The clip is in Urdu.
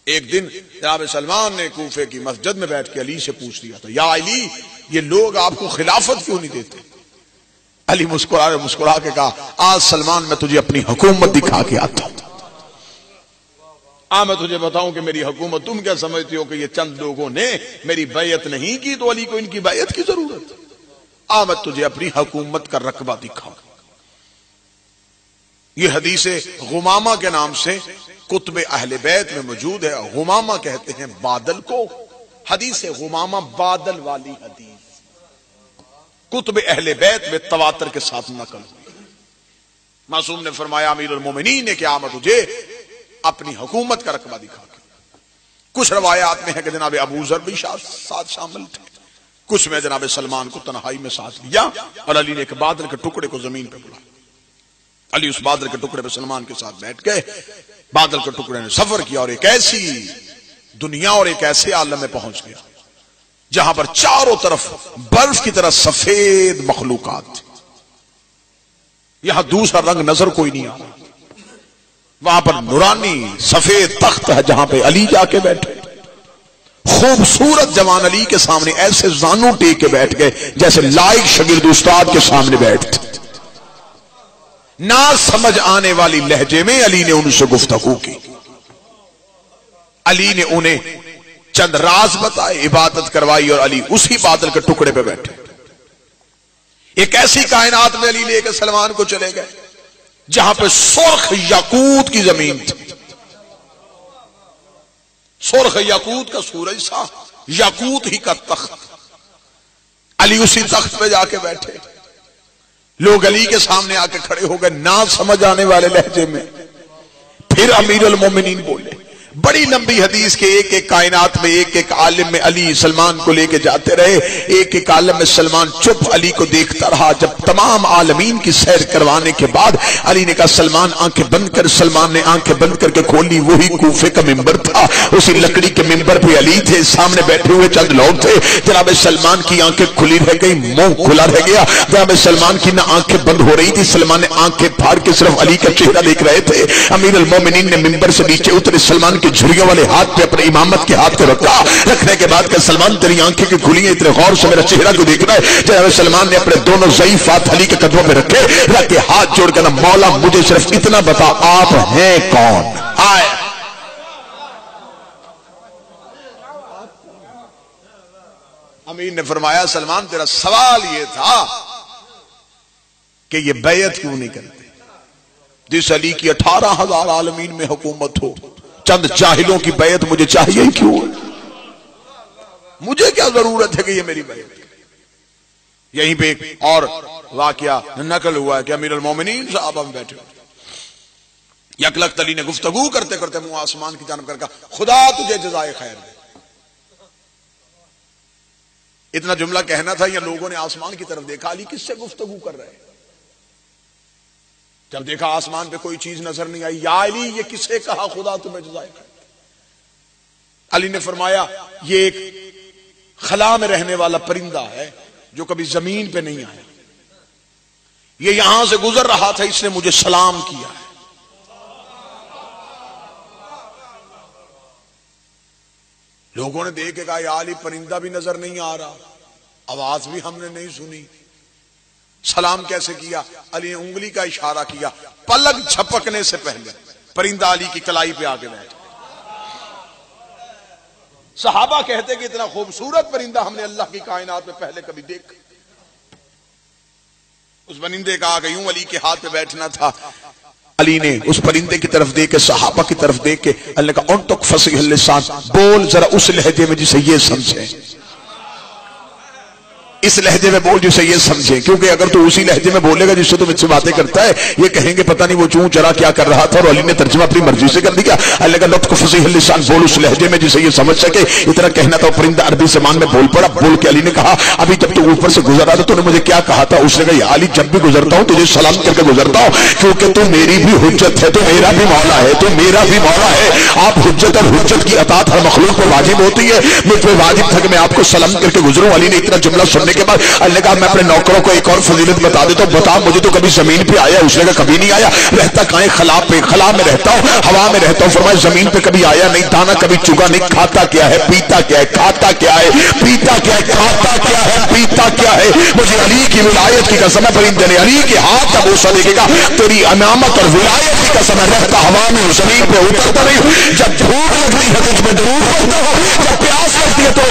ایک دن جناب سلمان نے کوفے کی مسجد میں بیٹھ کے علی سے پوچھ لیا تھا، یا علی یہ لوگ آپ کو خلافت کیوں نہیں دیتے؟ علی مسکرا کے کہا، آج سلمان میں تجھے اپنی حکومت دکھا کے آتا ہوں، میں تجھے بتاؤں کہ میری حکومت، تم کیا سمجھتے ہو کہ یہ چند لوگوں نے میری بیعت نہیں کی تو علی کو ان کی بیعت کی ضرورت؟ میں تجھے اپنی حکومت کا رقبہ دکھاؤں۔ یہ حدیث غمامہ کے نام سے کتب اہل بیت میں موجود ہے۔ غمامہ کہتے ہیں بادل کو، حدیث غمامہ بادل والی حدیث کتب اہل بیت میں تواتر کے ساتھ نقل ہوئی۔ معصوم نے فرمایا امیر المومنین نے کہ میں تجھے اپنی حکومت کا رقبہ دکھا کے۔ کچھ روایات میں ہے کہ جناب ابو ذر بھی ساتھ شامل تھے، کچھ میں جناب سلمان کو تنہائی میں ساتھ لیا، اور علی نے ایک بادل کے ٹکڑے کو زمین پہ بلایا۔ علی اس بادل کے ٹکڑے پہ سلمان کے ساتھ بیٹھ گئے، بادل کے ٹکڑے نے سفر کیا اور ایک ایسی دنیا اور ایک ایسے عالم میں پہنچ گیا جہاں پر چاروں طرف برف کی طرح سفید مخلوقات تھی۔ یہاں دوسرا رنگ نظر کوئی نہیں آ رہا، وہاں پر نورانی سفید تخت ہے جہاں پہ علی جا کے بیٹھے، خوبصورت جوان علی کے سامنے ایسے زانوں ٹیک کے بیٹھ گئے جیسے لائق شاگرد استاد کے سامنے بیٹھتے۔ نہ سمجھ آنے والی لہجے میں علی نے ان سے گفتگو کی، علی نے انہیں چند راز بتائے، عبادت کروائی، اور علی اسی بادل کے ٹکڑے پہ بیٹھے۔ ایک ایسی کائنات میں علی لے کے سلمان کو چلے گئے جہاں پہ سرخ یاقوت کی زمین تھی، سرخ یاقوت کا سورج سا، یاقوت ہی کا تخت۔ علی اسی تخت پہ جا کے بیٹھے، لوگ علی کے سامنے آ کے کھڑے ہو گئے نہ سمجھ آنے والے لہجے میں۔ پھر امیر المومنین بولے، بڑی لمبی حدیث کے ایک ایک کائنات میں ایک ایک عالم میں علی سلمان کو لے کے جاتے رہے، ایک ایک عالم میں سلمان چپ علی کو دیکھتا رہا۔ جب تمام عالمین کی سیر کروانے کے بعد علی نے کہا سلمان آنکھیں بند کر، سلمان نے آنکھیں بند کر کے کھولی، وہی کوفے کا ممبر تھا، اسی لکڑی کے ممبر پہ علی تھے، سامنے بیٹھے ہوئے چند لوگ تھے۔ جناب سلمان کی آنکھیں کھلی رہ گئی، منہ کھلا رہ گیا، جناب سلمان کی نہ آنکھیں بند ہو رہی تھی، سلمان نے آنکھیں پھاڑ کے صرف علی کا چہرہ دیکھ رہے تھے۔ امیر المومنین نے ممبر سے نیچے اترے، سلمان کی جھریوں والے ہاتھ پہ اپنے امامت کے ہاتھ کو رکھا، رکھنے کے بعد کہ سلمان تیری آنکھیں کی کھلی ہیں، اتنے غور سے میرا چہرہ کو دیکھ رہا ہے۔ جناب سلمان نے اپنے دونوں ضعیف ہاتھ علی کے قدموں پہ رکھے، رکھ کے ہاتھ جوڑ کر مولا مجھے صرف اتنا بتا آپ ہیں کون؟ آئے امیر نے فرمایا سلمان تیرا سوال یہ تھا کہ یہ بیعت کیوں نہیں کرتے؟ جس علی کی 18,000 عالمین میں حکومت ہو، چند جاہلوں کی بیعت مجھے چاہیے کیوں؟ مجھے کیا ضرورت ہے کہ یہ میری بیعت کرے؟ یہیں پہ ایک اور واقعہ نقل ہوا ہے کہ امیر المومنین صاحب ہم بیٹھے یکلخت علی نے گفتگو کرتے کرتے منہ آسمان کی جانب کر کہا خدا تجھے جزائے خیر دے۔ اتنا جملہ کہنا تھا یا لوگوں نے آسمان کی طرف دیکھا، علی کس سے گفتگو کر رہے ہیں؟ جب دیکھا آسمان پہ کوئی چیز نظر نہیں آئی، یا علی یہ کسے کہا خدا تمہیں جزائے خیر دے؟ علی نے فرمایا یہ ایک خلا میں رہنے والا پرندہ ہے جو کبھی زمین پہ نہیں آیا، یہ یہاں سے گزر رہا تھا، اس نے مجھے سلام کیا ہے۔ لوگوں نے دیکھ کے کہا یا علی پرندہ بھی نظر نہیں آ رہا، آواز بھی ہم نے نہیں سنی، سلام کیسے کیا؟ علی نے انگلی کا اشارہ کیا، پلک جھپکنے سے پہلے پرندہ علی کی کلائی پہ آ کے بیٹھ گیا۔ صحابہ کہتے کہ اتنا خوبصورت پرندہ ہم نے اللہ کی کائنات میں پہلے کبھی دیکھا۔ اس پرندے کا آگے یوں علی کے ہاتھ پہ بیٹھنا تھا، علی نے اس پرندے کی طرف دیکھ کے صحابہ کی طرف دیکھ کے اللہ کا انطق فصیح اللسان، بول ذرا اس لہجے میں جسے یہ سمجھے، اس لہجے میں بول جسے یہ سمجھے، کیونکہ اگر تو اسی لہجے میں بولے گا جس سے تو مجھ سے باتیں کرتا ہے، یہ کہیں گے پتہ نہیں وہ چون چرا کیا کر رہا تھا، اور علی نے ترجمہ اپنی مرضی سے کر دیا۔ اللہ کا لطف فصیح اللسان، بول اس لہجے میں جسے یہ سمجھ سکے، اتنا کہنا تھا۔ پرندہ عربی زبان میں بول پڑا، بول کے علی نے کہا ابھی جب تو اوپر سے گزر رہا تھا تو نے مجھے کیا کہا تھا؟ اس نے کہا یا علی جب بھی گزرتا ہوں تجھے سلام کر کے گزرتا ہوں، کیونکہ تو میری بھی حجت ہے، تو میرا بھی مولا ہے، تو میرا بھی مولا ہے۔ آپ حجت اور حجت کی اطاعت ہر مخلوق پر واجب ہوتی ہے، مجھ پہ واجب تھا کہ میں آپ کو سلام کر کے گزروں۔ علی نے اتنا جملہ سننے کے بعد اللہ نے کہا میں اپنے نوکروں کو ایک اور فضیلت بتا دیتا ہوں, بتا مجھے تو کبھی زمین پہ آیا؟ اس نے کہا کبھی نہیں آیا. رہتا کہاں ہے؟ خلا پہ. خلا میں رہتا ہوں, ہوا میں رہتا ہوں. فرمایا زمین پہ کبھی آیا نہیں, دانا کبھی چگا نہیں. کھاتا کیا ہے, پیتا کیا ہے, کھاتا کیا ہے, پیتا کیا ہے, کھاتا کیا ہے, پیتا کیا ہے. مجھے علی کی ولایت کی قسم ہے, پرندے نے علی کے ہاتھ کا بوسہ دیکھے گا, تیری امامت اور ولایت کی قسم ہے, رہتا ہوا میں زمین پہ اترتا نہیں. جب بھوک لگتی ہے تو میں درود پڑھتا ہوں, جب پیاس لگتی ہے تو